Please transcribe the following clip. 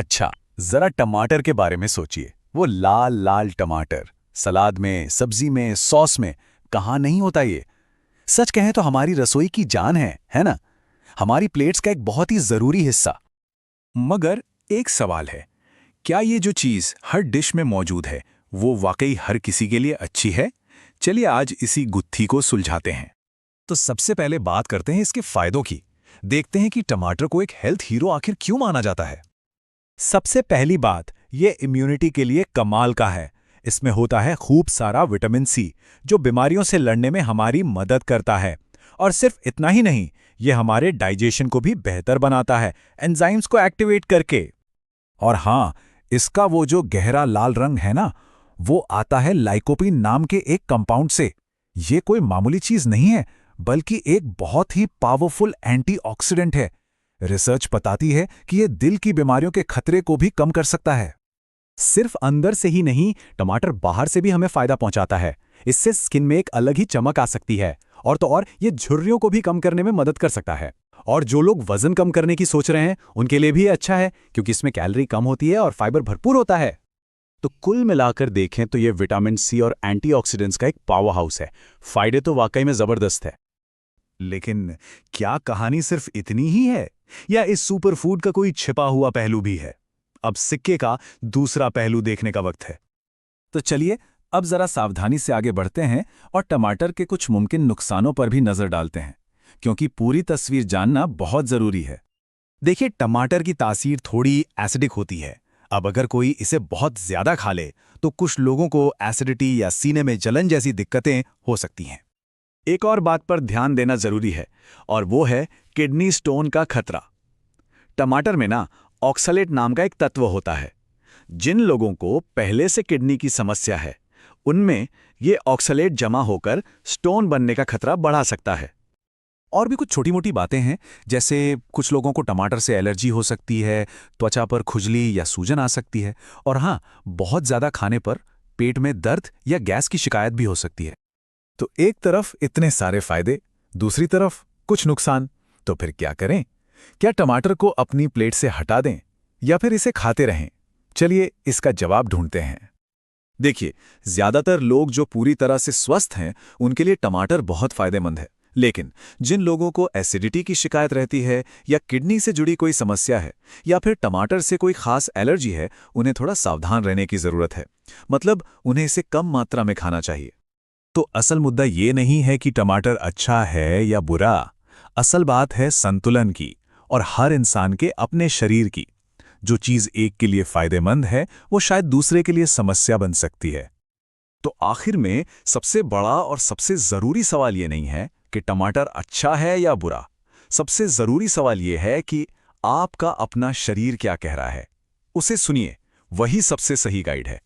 अच्छा, जरा टमाटर के बारे में सोचिए। वो लाल लाल टमाटर सलाद में, सब्जी में, सॉस में कहाँ नहीं होता ये। सच कहें तो हमारी रसोई की जान है ना? हमारी प्लेट्स का एक बहुत ही जरूरी हिस्सा। मगर एक सवाल है, क्या ये जो चीज़ हर डिश में मौजूद है वो वाकई हर किसी के लिए अच्छी है? चलिए आज इसी गुत्थी को सुलझाते हैं। तो सबसे पहले बात करते हैं इसके फायदों की। देखते हैं कि टमाटर को एक हेल्थ हीरो आखिर क्यों माना जाता है। सबसे पहली बात, ये इम्यूनिटी के लिए कमाल का है। इसमें होता है खूब सारा विटामिन सी, जो बीमारियों से लड़ने में हमारी मदद करता है। और सिर्फ इतना ही नहीं, ये हमारे डाइजेशन को भी बेहतर बनाता है, एंजाइम्स को एक्टिवेट करके। और हाँ, इसका वो जो गहरा लाल रंग है ना, वो आता है लाइकोपीन नाम के एक कंपाउंड से। ये कोई मामूली चीज नहीं है, बल्कि एक बहुत ही पावरफुल एंटीऑक्सीडेंट है। रिसर्च बताती है कि ये दिल की बीमारियों के खतरे को भी कम कर सकता है। सिर्फ अंदर से ही नहीं, टमाटर बाहर से भी हमें फायदा पहुंचाता है। इससे स्किन में एक अलग ही चमक आ सकती है। और तो और ये झुर्रियों को भी कम करने में मदद कर सकता है। और जो लोग वजन कम करने की सोच रहे हैं, उनके लिए भी अच्छा है, क्योंकि इसमें कैलोरी कम होती है और फाइबर भरपूर होता है। तो कुल मिलाकर देखें तो ये विटामिन सी और एंटीऑक्सीडेंट्स का एक पावर हाउस है। फायदे तो वाकई में जबरदस्त है। लेकिन क्या कहानी सिर्फ इतनी ही है, या इस सुपरफूड का कोई छिपा हुआ पहलू भी है? अब सिक्के का दूसरा पहलू देखने का वक्त है। तो चलिए अब जरा सावधानी से आगे बढ़ते हैं और टमाटर के कुछ मुमकिन नुकसानों पर भी नजर डालते हैं, क्योंकि पूरी तस्वीर जानना बहुत जरूरी है। देखिए, टमाटर की तासीर थोड़ी एसिडिक होती है। अब अगर कोई इसे बहुत ज्यादा खा ले तो कुछ लोगों को एसिडिटी या सीने में जलन जैसी दिक्कतें हो सकती हैं। एक और बात पर ध्यान देना जरूरी है, और वो है किडनी स्टोन का खतरा। टमाटर में ना ऑक्सलेट नाम का एक तत्व होता है। जिन लोगों को पहले से किडनी की समस्या है, उनमें ये ऑक्सलेट जमा होकर स्टोन बनने का खतरा बढ़ा सकता है। और भी कुछ छोटी मोटी बातें हैं, जैसे कुछ लोगों को टमाटर से एलर्जी हो सकती है, त्वचा पर खुजली या सूजन आ सकती है, और हाँ, बहुत ज्यादा खाने पर पेट में दर्द या गैस की शिकायत भी हो सकती है। तो एक तरफ इतने सारे फायदे, दूसरी तरफ कुछ नुकसान। तो फिर क्या करें? क्या टमाटर को अपनी प्लेट से हटा दें या फिर इसे खाते रहें? चलिए इसका जवाब ढूंढते हैं। देखिए, ज्यादातर लोग जो पूरी तरह से स्वस्थ हैं, उनके लिए टमाटर बहुत फायदेमंद है। लेकिन जिन लोगों को एसिडिटी की शिकायत रहती है, या किडनी से जुड़ी कोई समस्या है, या फिर टमाटर से कोई खास एलर्जी है, उन्हें थोड़ा सावधान रहने की जरूरत है। मतलब उन्हें इसे कम मात्रा में खाना चाहिए। तो असल मुद्दा ये नहीं है कि टमाटर अच्छा है या बुरा। असल बात है संतुलन की, और हर इंसान के अपने शरीर की। जो चीज एक के लिए फायदेमंद है, वो शायद दूसरे के लिए समस्या बन सकती है। तो आखिर में सबसे बड़ा और सबसे जरूरी सवाल ये नहीं है कि टमाटर अच्छा है या बुरा। सबसे जरूरी सवाल ये है कि आपका अपना शरीर क्या कह रहा है। उसे सुनिए, वही सबसे सही गाइड है।